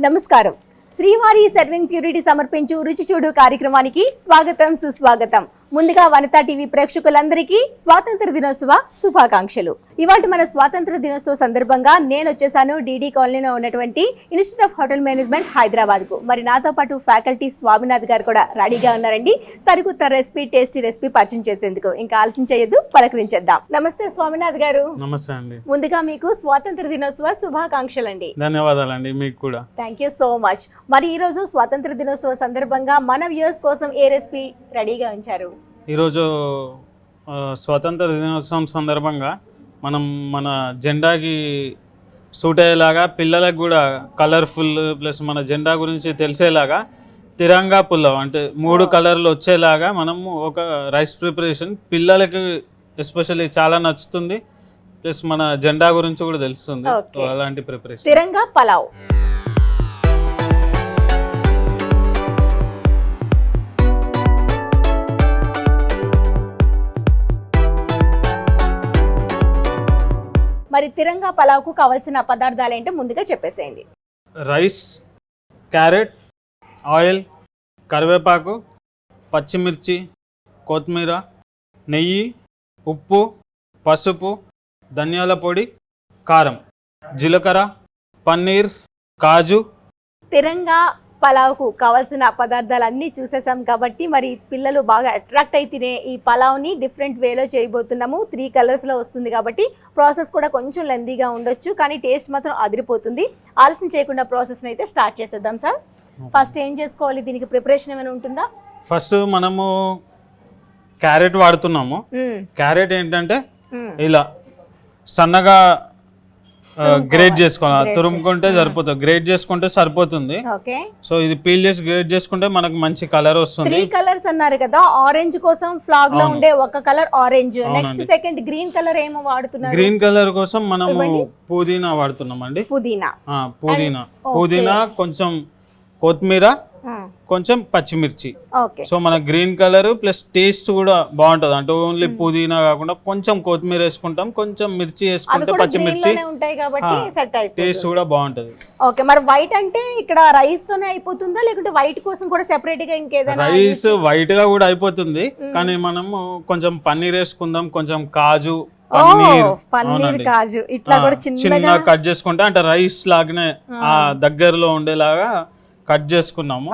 నమస్కారం. శ్రీవారి serving purity సమర్పించు రుచి చూడు కార్యక్రమానికి స్వాగతం సుస్వాగతం. ముందుగా వనితా టీవీ ప్రేక్షకులందరికీ స్వాతంత్ర దినోత్సవ శుభాకాంక్షలు. ఇవాళ మన స్వాతంత్ర దినోత్సవ సందర్భంగా నేను వచ్చేసాను డీడీ కాలనీలో ఉన్నటువంటి institute of hotel management Hyderabad కు. మరి నాతో పాటు ఫ్యాకల్టీ స్వామినాథ్ గారు కూడా రెడీగా ఉన్నారండి. సరికొత్త రెసిపీ, టేస్టీ రెసిపీ పరిచయం చేసేందుకు. ఇంకా ఆలస్యం చేయొద్దు, పలకరించేద్దాం. నమస్తే స్వామినాథ్ గారు. నమస్తే అండి. ముందుగా మీకు స్వాతంత్ర దినోత్సవ శుభాకాంక్షలు అండి. ధన్యవాదాలండి మీకు కూడా. Thank you so much. మరి ఈ రోజు స్వాతంత్ర దినోత్సవ సందర్భంగా మన వ్యూయర్స్ కోసం ఏ రెసిపీ రెడీగా ఉంచారు? ఈరోజు స్వాతంత్ర దినోత్సవం సందర్భంగా మనం మన జెండాకి సూట్ అయ్యేలాగా, పిల్లలకు కూడా కలర్ఫుల్ ప్లస్ మన జెండా గురించి తెలిసేలాగా తిరంగా పులావ్ అంటే 3 కలర్లు వచ్చేలాగా మనము ఒక రైస్ ప్రిపరేషన్ పిల్లలకి ఎస్పెషల్లీ చాలా నచ్చుతుంది. ప్లస్ మన జెండా గురించి కూడా తెలుస్తుంది. అలాంటి ప్రిపరేషన్ తిరంగా పలావ్. మరి తిరంగా పలావ్కు కావాల్సిన పదార్థాలు ఏంటో ముందుగా చెప్పేసేయండి. రైస్, క్యారెట్, ఆయిల్, కరివేపాకు, పచ్చిమిర్చి, కొత్తిమీర, నెయ్యి, ఉప్పు, పసుపు, ధనియాల పొడి, కారం, జీలకర్ర, పన్నీర్, కాజు. తిరంగా పలావ్కు కావాల్సిన పదార్థాలు అన్నీ చూసేసాం కాబట్టి మరి పిల్లలు బాగా అట్రాక్ట్ అయి తినే ఈ పలావ్ని డిఫరెంట్ వేలో చేయబోతున్నాము. 3 కలర్స్లో వస్తుంది కాబట్టి ప్రాసెస్ కూడా కొంచెం లెందీగా ఉండొచ్చు, కానీ టేస్ట్ మాత్రం అదిరిపోతుంది. ఆలస్యం చేయకుండా ప్రాసెస్ని అయితే స్టార్ట్ చేసేద్దాం సార్. ఫస్ట్ ఏం చేసుకోవాలి? దీనికి ప్రిపరేషన్ ఏమైనా ఉంటుందా? ఫస్ట్ మనము క్యారెట్ వాడుతున్నాము. క్యారెట్ ఏంటంటే ఇలా సన్నగా గ్రేట్ చేసుకోవాలి, తురుముకుంటే సరిపోతుంది. గ్రేట్ చేసుకుంటే సరిపోతుంది. సో ఇది పీల్ చేసి గ్రేట్ చేసుకుంటే మనకు మంచి కలర్ వస్తుంది. 3 కలర్స్ అన్నారు కదా, ఆరెంజ్ కోసం ఫ్లాగ్ లో ఉండే ఒక colour orange, next second green colour ఏమో వాడుతున్నారు. గ్రీన్ కలర్ కోసం మనము పుదీనా వాడుతున్నాం అండి. పుదీనా, కొంచెం కొత్తిమీర, కొంచెం పచ్చిమిర్చి. సో మన గ్రీన్ కలర్ ప్లస్ టేస్ట్ కూడా బాగుంటది. అంటే ఓన్లీ పుదీనా కాకుండా కొంచెం కొత్తిమీర వేసుకుంటాం, కొంచెం మిర్చి వేసుకుంటే పచ్చిమిర్చి టేస్ట్ కూడా బాగుంటది. ఓకే, మరి వైట్ అంటే ఇక్కడ రైస్ తోనే అయిపోతుందా లేకుంటే వైట్ కోసం కూడా సెపరేట్ గా ఇంకేదైనా? రైస్ వైట్ గా కూడా అయిపోతుంది, కానీ మనము కొంచెం పన్నీర్ వేసుకుందాం, కొంచెం కాజు, కాజు ఇట్లా కూడా చిన్నగా కట్ చేసుకుంటే అంటే రైస్ లాగానే ఆ దగ్గరలో ఉండేలాగా కట్ చేసుకున్నాము.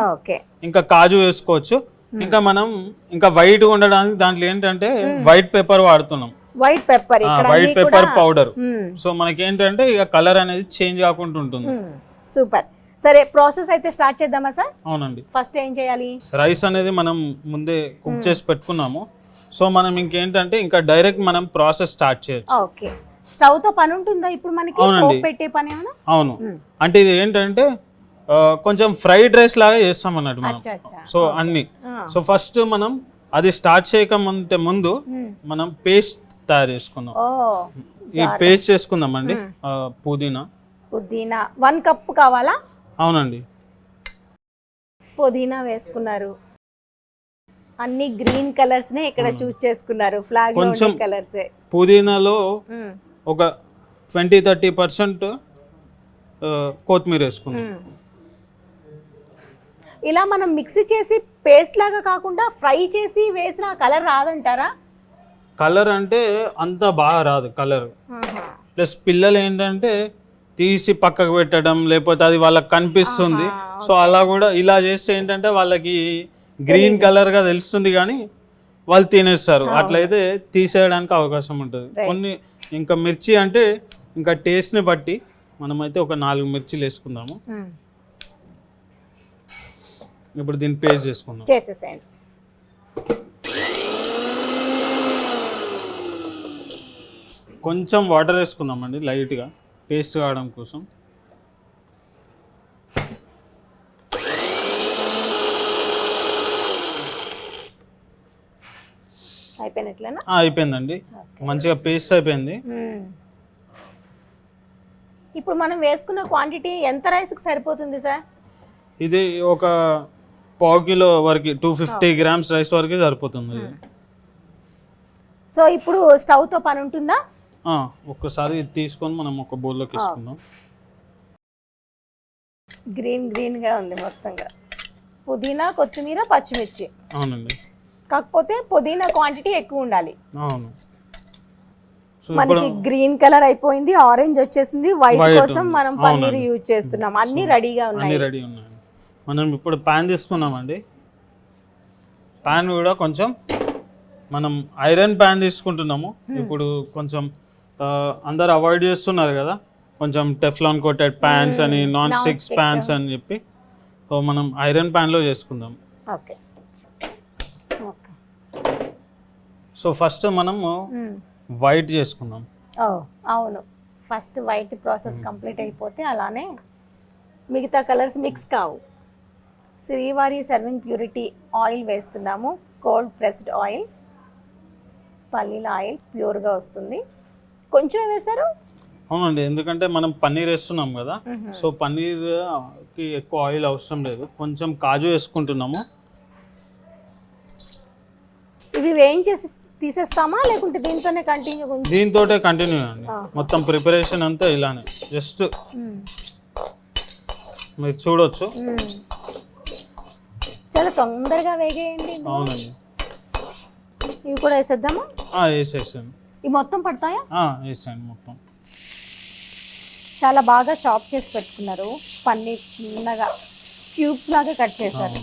ఇంకా కాజు వేసుకోవచ్చు. ఇంకా మనం ఇంకా వైట్ ఉండడానికి దాంట్లో ఏంటంటే వైట్ పెప్పర్ వాడుతున్నాం. White pepper powder. సో మనకి ఏంటంటే ఇక కలర్ అనేది చేంజ్ కాకుండా ఉంటుంది. సూపర్. సరే, ప్రాసెస్ అయితే స్టార్ట్ చేద్దామా సార్? అవునండి. ఫస్ట్ ఏం చేయాలి? రైస్ అనేది మనం ముందే కుక్ చేసి పెట్టుకున్నాము. సో మనం ఇంకేంటంటే ఇంకా డైరెక్ట్ మనం ప్రాసెస్ స్టార్ట్ చేయొచ్చు. ఓకే, స్టవ్ తో పని ఉంటుందా ఇప్పుడు మనకి? పెట్టే పని ఏమైనా? అవును, అంటే ఇది ఏంటంటే కొంచెం ఫ్రైడ్ రైస్ లాగా చేస్తాం అన్నట్టు మనం. సో అన్ని సో ఫస్ట్ మనం అది స్టార్ట్ చేయకముందే ముందు మనం పేస్ట్ తయారు చేసుకుందాం. ఈ పేస్ట్ చేసుకుందాం అండి. పుదీనా 1 కప్ కావాలా? అవునండి. పుదీనా వేసుకున్నారు. అన్ని గ్రీన్ కలర్స్ నే ఇక్కడ చూస్ చేసుకున్నారు. ఫ్లాగ్ లో ఉన్న కలర్స్. పుదీనాలో ఒక 20-30% కొత్తిమీర వేసుకున్నాం. ఇలా మనం మిక్సీ చేసి పేస్ట్ లాగా కాకుండా ఫ్రై చేసి వేసిన కలర్ రాదంటారా? కలర్ అంటే అంత బాగా రాదు కలర్. ప్లస్ పిల్లలు ఏంటంటే తీసి పక్కకు పెట్టడం, లేకపోతే అది వాళ్ళకి కనిపిస్తుంది. సో అలా కూడా ఇలా చేస్తే ఏంటంటే వాళ్ళకి గ్రీన్ కలర్ గా తెలుస్తుంది, కానీ వాళ్ళు తినేస్తారు. అట్లయితే తీసేయడానికి అవకాశం ఉంటుంది. కొన్ని ఇంకా మిర్చి అంటే ఇంకా టేస్ట్ని బట్టి మనమైతే ఒక 4 మిర్చిలు వేసుకుందాము. ఇప్పుడు దీన్ని పేస్ట్ చేసుకుందాం. చేసేసేయండి. కొంచెం వాటర్ వేసుకుందామండి లైట్గా, పేస్ట్ కావడం కోసం. అయిపోయినట్లేనా? అయిపోయిందండి, మంచిగా పేస్ట్ అయిపోయింది. ఇప్పుడు మనం వేసుకున్న క్వాంటిటీ ఎంత రైస్కి సరిపోతుంది సార్? ఇది ఒక 1/4 కిలో వరకు 250 గ్రామ్స్ రైస్ వరకు సరిపోతుంది. సో ఇప్పుడు స్టవ్ తో పని ఉంటుందా? ఒక్కసారి తీసుకొని మనం ఒక బౌల్లోకి వేసుకుందాం. గ్రీన్గా ఉంది మొత్తంగా. పుదీనా, కొత్తిమీర, పచ్చిమిర్చి. అవునండి. కాకపోతే పుదీనా క్వాంటిటీ ఎక్కువ ఉండాలి. అవును. మనకి గ్రీన్ కలర్ అయిపోయింది, ఆరెంజ్ వచ్చేసింది, వైట్ కోసం మనం పన్నీర్ యూజ్ చేస్తున్నాం. అన్ని రెడీగా ఉన్నాయి. రెడీ ఉన్నాయి. మనం ఇప్పుడు పాన్ తీసుకున్నామండి. పాన్ కూడా కొంచెం మనం ఐరన్ పాన్ తీసుకుంటున్నాము. ఇప్పుడు కొంచెం అందరు అవాయిడ్ చేస్తున్నారు కదా, కొంచెం టెఫ్లాన్ కోటెడ్ ప్యాన్స్ అని, నాన్ స్టిక్స్ ప్యాన్స్ అని చెప్పి. సో మనం ఐరన్ ప్యాన్లో చేసుకుందాం. ఓకే. సో ఫస్ట్ మనము వైట్ చేసుకుందాం. అవును, ఫస్ట్ వైట్ ప్రాసెస్ కంప్లీట్ అయిపోతే అలానే మిగతా కలర్స్ మిక్స్ కావు. శ్రీవారి సర్వింగ్ ప్యూరిటీ ఆయిల్ వేస్తున్నాము. కోల్డ్ ప్రెస్డ్ ఆయిల్, పల్లీల ఆయిల్ ప్యూర్గా వస్తుంది. కొంచెం వేశారు. అవునండి, ఎందుకంటే మనం పన్నీర్ వేస్తున్నాం కదా, సో పన్నీర్కి ఎక్కువ ఆయిల్ అవసరం లేదు. కొంచెం కాజు వేసుకుంటున్నాము. ఇవి వేయించేసి తీసేస్తామా లేకుంటే దీంతోనే కంటిన్యూ? దీంతోటే కంటిన్యూ అండి. మొత్తం ప్రిపరేషన్ అంతా ఇలానే, జస్ట్ మీరు చూడొచ్చు. చాలా తొందరగా వేగేయండి. అవునండి. ఇవి కూడా వేసేద్దామా? వేసేసాను. ఇవి మొత్తం పడతాయా? వేసాను మొత్తం. చాలా బాగా చాప్ చేసి పెట్టుకున్నారు. పన్నీర్ చిన్నగా క్యూబ్స్ లాగా కట్ చేశారు.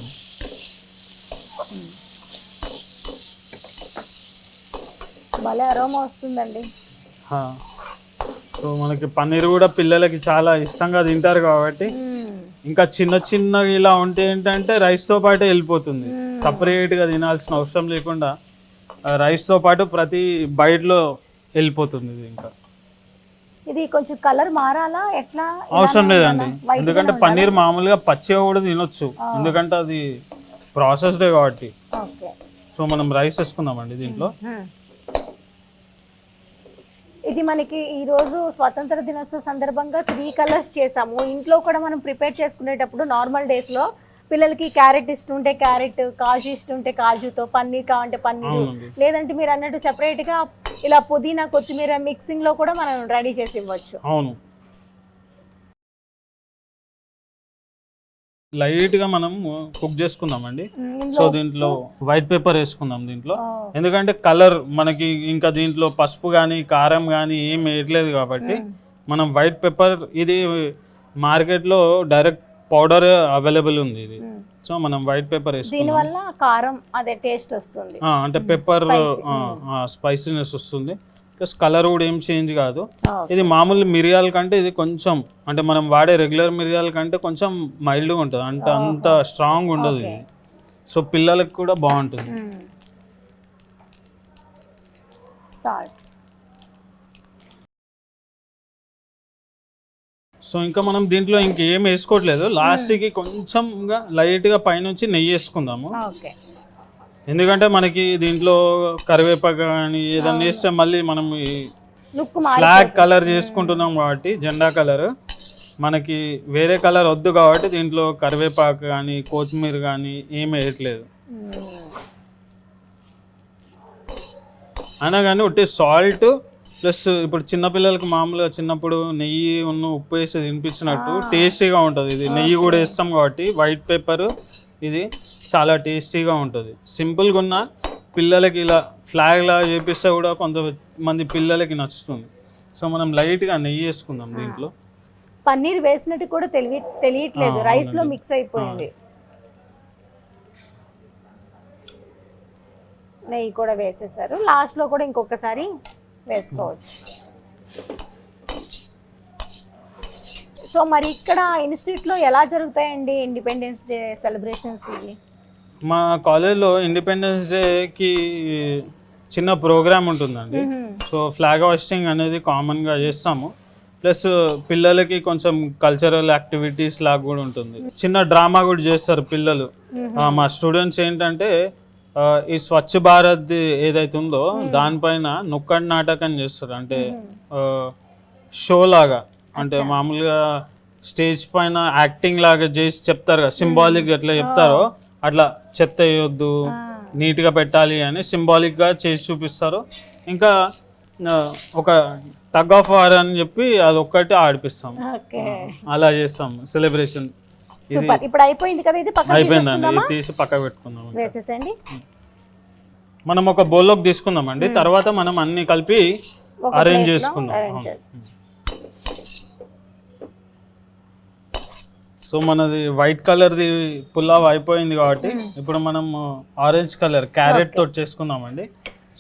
భలే అరోమా వస్తుందండి. సో మనకి పన్నీర్ కూడా పిల్లలకి చాలా ఇష్టంగా తింటారు కాబట్టి, ఇంకా చిన్న చిన్నగా ఇలా ఉంటే ఏంటంటే రైస్తో పాటు వెళ్ళిపోతుంది. సపరేట్గా తినాల్సిన అవసరం లేకుండా రైస్తో పాటు ప్రతి బైట్లో వెళ్ళిపోతుంది. ఇది ఇంకా ఇది కొంచెం కలర్ మారాలా ఎట్లా? అవసరం లేదండి, ఎందుకంటే పన్నీర్ మామూలుగా పచ్చిగా కూడా తినొచ్చు, ఎందుకంటే అది ప్రాసెస్డే కాబట్టి. సో మనం రైస్ వేసుకుందామండి దీంట్లో. ఇది మనకి ఈరోజు స్వతంత్ర దినోత్సవ సందర్భంగా 3 కలర్స్ చేసాము. ఇంట్లో కూడా మనం ప్రిపేర్ చేసుకునేటప్పుడు నార్మల్ డేస్లో పిల్లలకి క్యారెట్ ఇష్టం ఉంటే క్యారెట్, కాజు ఇష్టం ఉంటే కాజుతో, పన్నీర్ కావాలంటే పన్నీరు, లేదంటే మీరు అన్నట్టు సెపరేట్గా ఇలా పుదీనా, కొత్తిమీర మిక్సింగ్లో కూడా మనం రెడీ చేసి ఇవ్వచ్చు. అవును. లైట్గా మనం కుక్ చేసుకుందామండి. సో దీంట్లో వైట్ పేపర్ వేసుకుందాం దీంట్లో, ఎందుకంటే కలర్ మనకి ఇంకా దీంట్లో పసుపు కానీ కారం కానీ ఏం వేయట్లేదు కాబట్టి మనం వైట్ పేపర్, ఇది మార్కెట్లో డైరెక్ట్ పౌడర్ అవైలబుల్ ఉంది ఇది. సో మనం వైట్ పేపర్ వేసుకుందాం. దీనివల్ల కారం అదే టేస్ట్ వస్తుంది, అంటే పెప్పర్ స్పైసీనెస్ వస్తుంది, ప్లస్ కలర్ కూడా ఏం చేంజ్ కాదు. ఇది మామూలు మిరియాల కంటే ఇది కొంచెం, అంటే మనం వాడే రెగ్యులర్ మిరియాల కంటే కొంచెం మైల్డ్గా ఉంటుంది, అంటే అంత స్ట్రాంగ్ ఉండదు ఇది. సో పిల్లలకు కూడా బాగుంటుంది. సో ఇంకా మనం దీంట్లో ఇంకేం వేసుకోవట్లేదు. లాస్ట్కి కొంచెంగా లైట్గా పైనుంచి నెయ్యి వేసుకుందాము, ఎందుకంటే మనకి దీంట్లో కరివేపాకు కానీ ఏదైనా వేస్తే మళ్ళీ మనం ఫ్లాగ్ కలర్ చేసుకుంటున్నాం కాబట్టి, జెండా కలర్, మనకి వేరే కలర్ వద్దు కాబట్టి దీంట్లో కరివేపాకు కానీ కొత్తిమీర కానీ ఏమి వేయట్లేదు. అయినా కానీ ఒకటి సాల్ట్ ప్లస్ ఇప్పుడు చిన్నపిల్లలకి మామూలుగా చిన్నప్పుడు నెయ్యి ఉప్పు వేసి తినిపించినట్టు టేస్టీగా ఉంటుంది. ఇది నెయ్యి కూడా వేస్తాం కాబట్టి వైట్ పేపర్ ఇది చాలా టేస్టీగా ఉంటుంది. సింపుల్గా ఉన్న పిల్లలకి ఇలా ఫ్లాగ్ లాగా చేపిస్తే కూడా కొంతమంది పిల్లలకి నచ్చుతుంది. సో మనం లైట్గా నెయ్యి వేసుకుందాం దీంట్లో. పన్నీర్ వేసినట్టు కూడా తెలియట్లేదు, రైస్లో మిక్స్ అయిపోయింది. నెయ్యి కూడా వేసేసారు. లాస్ట్లో కూడా ఇంకొకసారి వేసుకోవచ్చు. సో మరి ఇక్కడ ఇన్స్టిట్యూట్లో ఎలా జరుగుతాయండి ఇండిపెండెన్స్ డే సెలబ్రేషన్స్? ఇవి మా కాలేజ్లో ఇండిపెండెన్స్ డేకి చిన్న ప్రోగ్రామ్ ఉంటుందండి. సో ఫ్లాగ్ హాయిస్టింగ్ అనేది కామన్గా చేస్తాము, ప్లస్ పిల్లలకి కొంచెం కల్చరల్ యాక్టివిటీస్ లాగా కూడా ఉంటుంది. చిన్న డ్రామా కూడా చేస్తారు పిల్లలు. మా స్టూడెంట్స్ ఏంటంటే ఈ స్వచ్ఛ భారత్ ఏదైతే ఉందో దానిపైన నుక్కడి నాటకం చేస్తారు, అంటే షో లాగా, అంటే మామూలుగా స్టేజ్ పైన యాక్టింగ్ లాగా చేసి చెప్తారు కదా, సింబాలిక్ ఎట్లా చెప్తారో అట్లా చెత్త వేయొద్దు, నీట్గా పెట్టాలి అని సింబాలిక్గా చేసి చూపిస్తారు. ఇంకా ఒక టగ్ ఆఫ్ వార్ అని చెప్పి అది ఒక్కటి ఆడిపిస్తాం, అలా చేస్తాం సెలబ్రేషన్ సూపర్. ఇప్పుడు అయిపోయింది కదా, ఇది పక్కన అయిపోయిందండి, ఇది తీసి పక్క పెట్టుకుందాం. వేసేసండి. మనం ఒక బౌల్లోకి తీసుకుందామండి, తర్వాత మనం అన్ని కలిపి అరేంజ్ చేసుకుందాం. సో మనది వైట్ కలర్ది పులావ్ అయిపోయింది కాబట్టి ఇప్పుడు మనం ఆరెంజ్ కలర్ క్యారెట్ తోటి చేసుకుందామండి.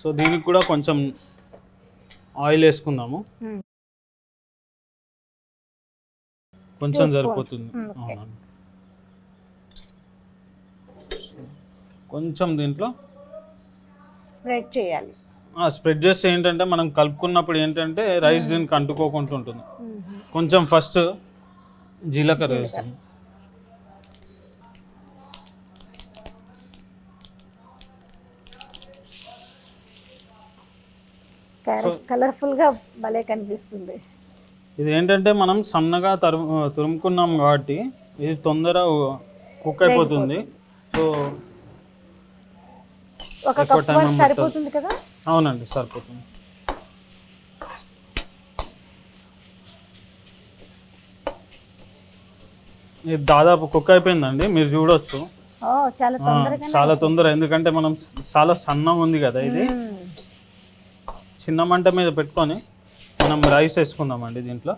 సో దీనికి కూడా కొంచెం ఆయిల్ వేసుకుందాము, కొంచెం సరిపోతుంది. అవునండి, కొంచెం దీంట్లో స్ప్రెడ్ చేయాలి. స్ప్రెడ్ చేస్తే ఏంటంటే మనం కలుపుకున్నప్పుడు ఏంటంటే రైస్ దీనికి అంటుకోకుండా ఉంటుంది. కొంచెం ఫస్ట్ జీలకర్ర వేస్తాం. కలర్ఫుల్ గా భలే కనిపిస్తుంది. ఇది ఏంటంటే మనం సన్నగా తురుముకున్నాం కాబట్టి ఇది తొందర కుక్ అయిపోతుంది. సో ఒక కప్ సరిపోతుంది కదా? అవునండి, సరిపోతుంది. ఇది దాదాపు కుక్ అయిపోయిందండి, మీరు చూడొచ్చు. చాలా తొందర, ఎందుకంటే మనం చాలా సన్నం ఉంది కదా. ఇది చిన్న మంట మీద పెట్టుకొని మనం రైస్ వేసుకుందామండి దీంట్లో.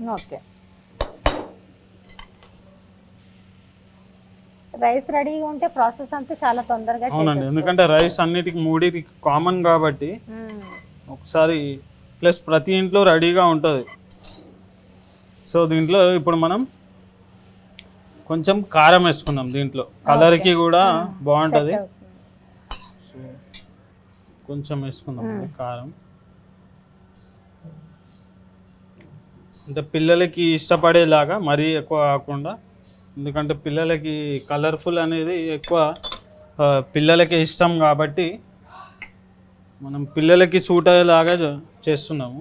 రైస్ రెడీగా ఉంటే ప్రాసెస్ అంతా చాలా తొందరగా. అవునండి, ఎందుకంటే రైస్ అన్నిటికి మూడికి కామన్ కాబట్టి ఒకసారి, ప్లస్ ప్రతి ఇంట్లో రెడీగా ఉంటుంది. సో దీంట్లో ఇప్పుడు మనం కొంచెం కారం వేసుకుందాం, దీంట్లో కలర్కి కూడా బాగుంటుంది. సో కొంచెం వేసుకుందాం కారం, అంటే పిల్లలకి ఇష్టపడేలాగా, మరీ ఎక్కువ కాకుండా. ఎందుకంటే పిల్లలకి కలర్ఫుల్ అనేది ఎక్కువ పిల్లలకి ఇష్టం కాబట్టి మనం పిల్లలకి సూట్ అయ్యేలాగా చేస్తున్నాము.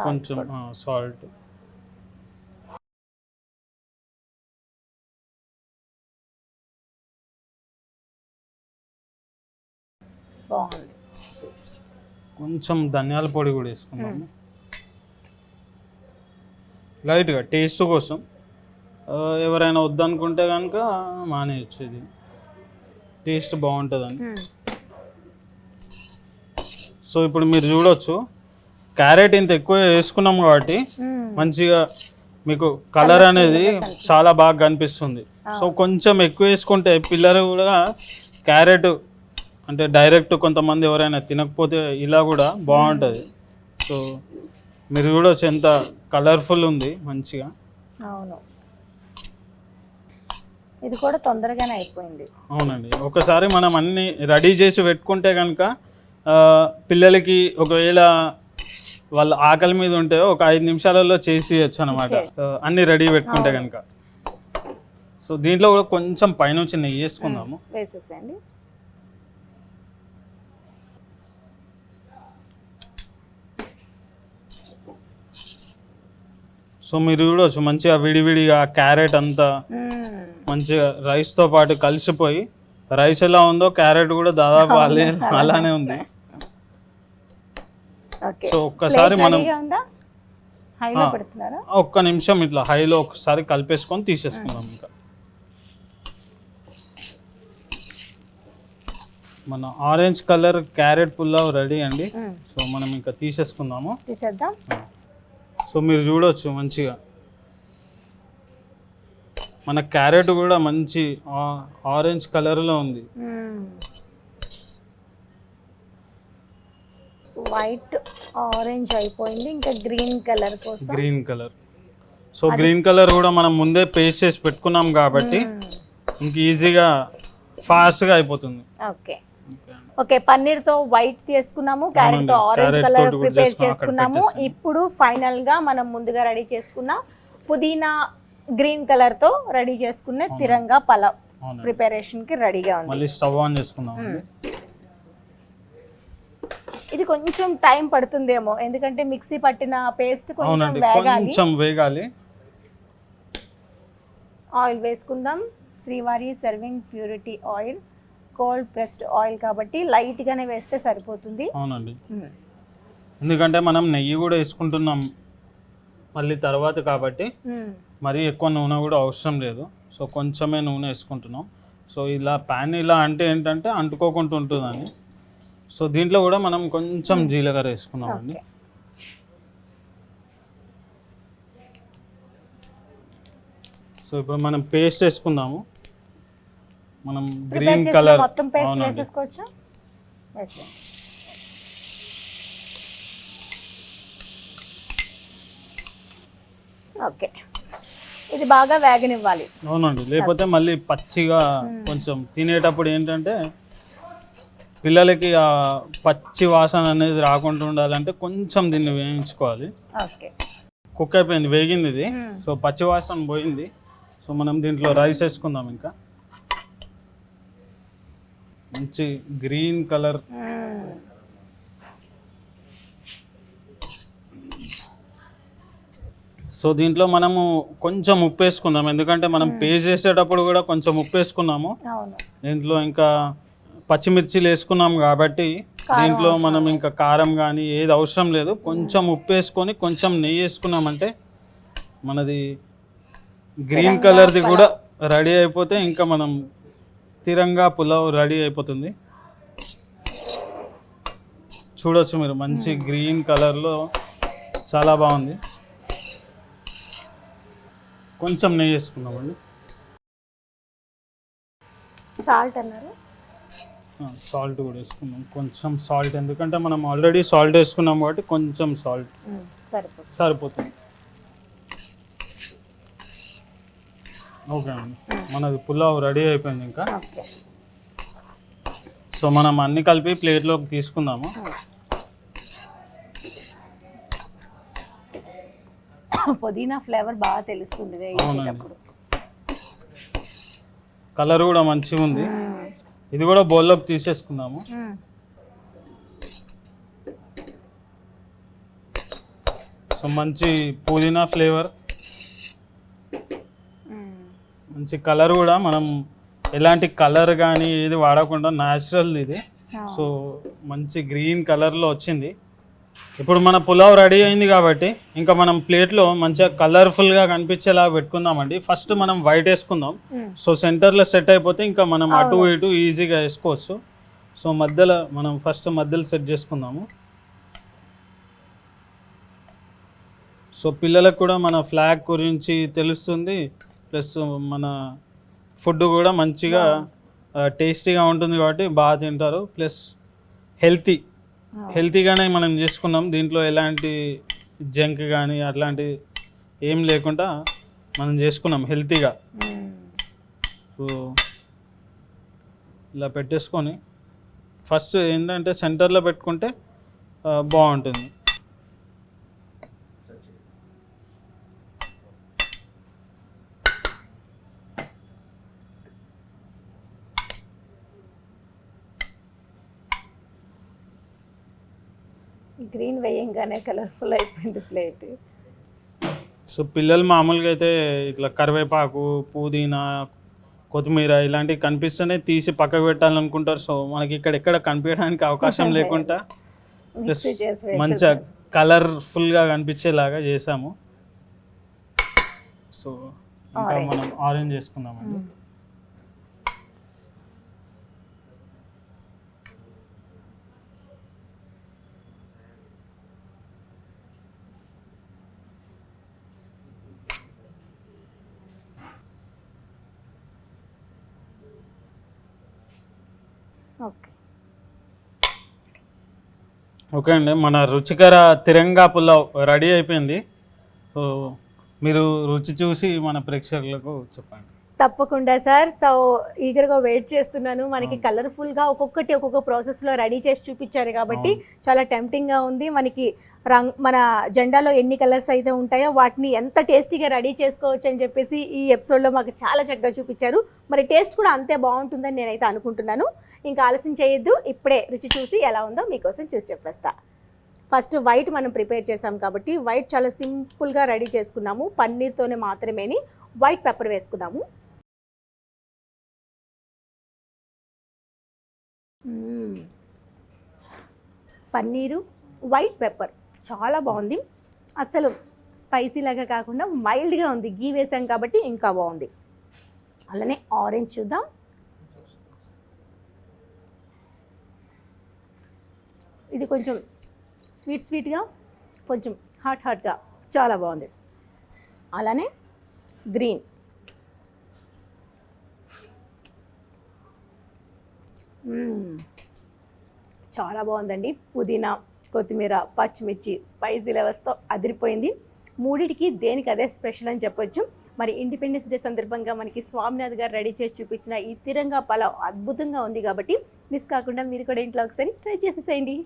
కొంచెం సాల్ట్, కొంచెం ధనియాల పొడి కూడా వేసుకున్నాము లైట్గా టేస్ట్ కోసం. ఎవరైనా వద్దనుకుంటే కనుక మానేయచ్చు, ఇది టేస్ట్ బాగుంటుందని. సో ఇప్పుడు మీరు చూడొచ్చు, క్యారెట్ ఇంత ఎక్కువ వేసుకున్నాం కాబట్టి మంచిగా మీకు కలర్ అనేది చాలా బాగా కనిపిస్తుంది. సో కొంచెం ఎక్కువ వేసుకుంటే పిల్లలు కూడా క్యారెట్ అంటే డైరెక్ట్, కొంతమంది ఎవరైనా తినకపోతే ఇలా కూడా బాగుంటుంది. సో మీరు చూడొచ్చు ఎంత కలర్ఫుల్ ఉంది మంచిగా. అవును, ఇది కూడా తొందరగానే అయిపోయింది. అవునండి, ఒకసారి మనం అన్ని రెడీ చేసి పెట్టుకుంటే కనుక పిల్లలకి ఒకవేళ వాళ్ళ ఆకలి మీద ఉంటే ఒక 5 నిమిషాలలో చేసేయచ్చు అనమాట, అన్ని రెడీ పెట్టుకుంటే కనుక. సో దీంట్లో కూడా కొంచెం పైనుంచి నెయ్యి వేసుకుందాము. వేసేసండి. సో మీరు చూడవచ్చు మంచిగా విడివిడిగా క్యారెట్ అంతా మంచిగా రైస్తో పాటు కలిసిపోయి, రైస్ ఎలా ఉందో క్యారెట్ కూడా దాదాపు అలానే ఉంది. సో ఒక్కసారి మనం ఒక్క నిమిషం ఇట్లా హైలో ఒకసారి కలిపేసుకొని తీసేసుకుందాం. ఇంకా మన orange colour carrot pulao ready అండి. సో మనం ఇంకా తీసేసుకుందాము. సో మీరు చూడవచ్చు మంచిగా మన క్యారెట్ కూడా మంచి ఆరెంజ్ కలర్లో ఉంది. వైట్ ఆరెంజ్ అయిపోయింది, ఇంకా గ్రీన్ కలర్ కోసం. Green colour, so green colour కూడా మనం ముందే పేస్ట్ చేసి పెట్టుకున్నాం కాబట్టి ఇంక ఈజీగా ఫాస్ట్గా అయిపోతుంది. ఓకే ఓకే, పన్నీర్ తో వైట్ తీసుకున్నాము, క్యారెట్ తో ఆరెంజ్ కలర్ ప్రిపేర్ చేసుకున్నాము. ఇప్పుడు ఫైనల్ గా మనం ముందుగా రెడీ చేసుకున్న పుదీనా గ్రీన్ కలర్ తో రెడీ చేసుకున్న తిరంగా పలావ్ ప్రిపరేషన్ కి రెడీగా ఉంది. మళ్ళీ స్టవ్ ఆన్ చేసుకుందాం. ఇది కొంచెం టైం పడుతుందేమో, ఎందుకంటే మిక్సీ పట్టిన పేస్ట్ కొంచెం వేగాలి. ఆయిల్ వేసుకుందాం. శ్రీవారి serving purity oil, cold pressed oil కాబట్టి లైట్ గానే వేస్తే సరిపోతుంది. అవునండి, ఎందుకంటే మనం నెయ్యి కూడా వేసుకుంటున్నాం మళ్ళీ తర్వాత కాబట్టి మరీ ఎక్కువ నూనె కూడా అవసరం లేదు. సో కొంచెమే నూనె వేసుకుంటున్నాం. సో ఇలా ప్యాన్ ఇలా అంటే ఏంటంటే అంటుకోకుండా ఉంటుందని. సో దీంట్లో కూడా మనం కొంచెం జీలకర్ర వేసుకున్నామండి. సో ఇప్పుడు మనం పేస్ట్ వేసుకుందాము. మనం గ్రీన్ కలర్ మొత్తం పేస్ట్ వేసేసుకోవచ్చు. ఓకే, ఇది బాగా వేగనివ్వాలి. అవునండి, లేకపోతే మళ్ళీ పచ్చిగా కొంచెం తినేటప్పుడు ఏంటంటే పిల్లలకి ఆ పచ్చి వాసన అనేది రాకుండా ఉండాలంటే కొంచెం దీన్ని వేయించుకోవాలి. ఓకే, కుక్ అయిపోయింది, వేగింది ఇది. సో పచ్చి వాసన పోయింది. సో మనం దీంట్లో రైస్ వేసుకుందాం. ఇంకా మంచి గ్రీన్ కలర్. సో దీంట్లో మనము కొంచెం ఉప్పు వేసుకుందాం, ఎందుకంటే మనం పేస్ట్ చేసేటప్పుడు కూడా కొంచెం ఉప్పు వేసుకున్నాము. దీంట్లో ఇంకా పచ్చిమిర్చిలు వేసుకున్నాం కాబట్టి దీంట్లో మనం ఇంకా కారం కానీ ఏది అవసరం లేదు. కొంచెం ఉప్పు వేసుకొని కొంచెం నెయ్యి వేసుకున్నామంటే మనది గ్రీన్ కలర్ది కూడా రెడీ అయిపోతే ఇంకా మనం తిరంగా పులావ్ రెడీ అయిపోతుంది. చూడొచ్చు మీరు, మంచి గ్రీన్ కలర్లో చాలా బాగుంది. కొంచెం నెయ్యి వేసుకున్నామండి. సాల్ట్ అన్నారు, సాల్ట్ కూడా వేసుకున్నాం. కొంచెం సాల్ట్, ఎందుకంటే మనం ఆల్రెడీ సాల్ట్ వేసుకున్నాం కాబట్టి కొంచెం సాల్ట్ సరిపోతుంది. ఓకే అండి, మనది పులావ్ రెడీ అయిపోయింది. ఇంకా సో మనం అన్ని కలిపి ప్లేట్లోకి తీసుకుందాము. పుదీనా ఫ్లేవర్ బాగా తెలుస్తుంది వేయించేటప్పుడు. కలర్ కూడా మంచిగా ఉంది. ఇది కూడా బౌల్లోకి తీసేసుకుందాము. సో మంచి పుదీనా ఫ్లేవర్, మంచి కలర్ కూడా మనం ఎలాంటి కలర్ కానీ ఏది వాడకుండా న్యాచురల్ ఇది. సో మంచి గ్రీన్ కలర్లో వచ్చింది. ఇప్పుడు మన పులావ్ రెడీ అయింది కాబట్టి ఇంకా మనం ప్లేట్లో మంచిగా కలర్ఫుల్గా కనిపించేలా పెట్టుకుందామండి. ఫస్ట్ మనం వైట్ వేసుకుందాం. సో సెంటర్లో సెట్ అయిపోతే ఇంకా మనం అటు ఇటు ఈజీగా వేసుకోవచ్చు. సో మధ్యలో మనం ఫస్ట్ మధ్యలో సెట్ చేసుకుందాము. సో పిల్లలకు కూడా మన ఫ్లాగ్ గురించి తెలుస్తుంది, ప్లస్ మన ఫుడ్ కూడా మంచిగా టేస్టీగా ఉంటుంది కాబట్టి బాగా తింటారు. ప్లస్ హెల్తీగానే మనం చేసుకున్నాం. దీంట్లో ఎలాంటి జంక్ కానీ అట్లాంటి ఏం లేకుండా మనం చేసుకున్నాం హెల్తీగా. సో ఇలా పెట్టేసుకొని ఫస్ట్ ఏంటంటే సెంటర్లో పెట్టుకుంటే బాగుంటుంది. గ్రీన్ వేయంగానే కలర్ఫుల్ అయిపోయింది ప్లేట్. సో పిల్లలు మామూలుగా అయితే ఇట్లా కరివేపాకు, పుదీనా, కొత్తిమీర ఇలాంటివి కనిపిస్తేనే తీసి పక్కకు పెట్టాలనుకుంటారు. సో మనకి ఇక్కడ ఎక్కడ కనిపించడానికి అవకాశం లేకుండా మంచిగా కలర్ఫుల్గా కనిపించేలాగా చేసాము. సో ఇంకా మనం ఆరెంజ్ చేసుకుందామండి. ఓకే అండి, మన రుచికర తిరంగా పులావ్ రెడీ అయిపోయింది. సో మీరు రుచి చూసి మన ప్రేక్షకులకు చెప్పండి. తప్పకుండా సార్. సో ఈగర్గా వెయిట్ చేస్తున్నాను. మనకి కలర్ఫుల్గా ఒక్కొక్కటి ఒక్కొక్క ప్రాసెస్లో రెడీ చేసి చూపించారు కాబట్టి చాలా టెంప్టింగ్గా ఉంది. మనకి మన జెండాలో ఎన్ని కలర్స్ అయితే ఉంటాయో వాటిని ఎంత టేస్టీగా రెడీ చేసుకోవచ్చు అని చెప్పేసి ఈ ఎపిసోడ్లో మాకు చాలా చక్కగా చూపించారు. మరి టేస్ట్ కూడా అంతే బాగుంటుందని నేనైతే అనుకుంటున్నాను. ఇంకా ఆలస్యం చేయొద్దు, ఇప్పుడే రుచి చూసి ఎలా ఉందో మీకోసం చూసి చెప్పేస్తా. ఫస్ట్ వైట్ మనం ప్రిపేర్ చేసాం కాబట్టి వైట్ చాలా సింపుల్గా రెడీ చేసుకున్నాము. పన్నీర్తోనే మాత్రమేని వైట్ పెప్పర్ వేసుకున్నాము. పన్నీరు, వైట్ పెప్పర్ చాలా బాగుంది. అసలు స్పైసీ లాగా కాకుండా మైల్డ్గా ఉంది, గీ వేసాం కాబట్టి ఇంకా బాగుంది. అలానే ఆరెంజ్ చూద్దాం. ఇది కొంచెం స్వీట్గా, కొంచెం హాట్గా చాలా బాగుంది. అలానే గ్రీన్, చాలా బాగుందండి. పుదీనా, కొత్తిమీర, పచ్చిమిర్చి స్పైసీ లెవెల్స్తో అదిరిపోయింది. మూడిటికి దేనికి అదే స్పెషల్ అని చెప్పొచ్చు. మరి ఇండిపెండెన్స్ డే సందర్భంగా మనకి స్వామినాథ్ గారు రెడీ చేసి చూపించిన ఈ తిరంగా పలావ్ అద్భుతంగా ఉంది కాబట్టి మిస్ కాకుండా మీరు కూడా ఇంట్లో ఒకసారి ట్రై చేసేసేయండి.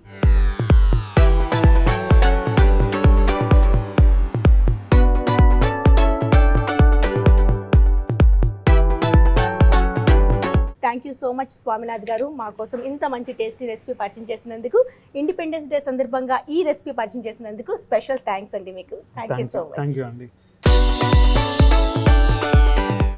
Thank you so much Swaminath గారు, మా కోసం ఇంత మంచి టేస్టీ రెసిపీ పరిచయం చేసినందుకు. ఇండిపెండెన్స్ డే సందర్భంగా ఈ రెసిపీ పరిచయం చేసినందుకు స్పెషల్ థ్యాంక్స్ అండి మీకు. Thank you so much. Thank you అండి.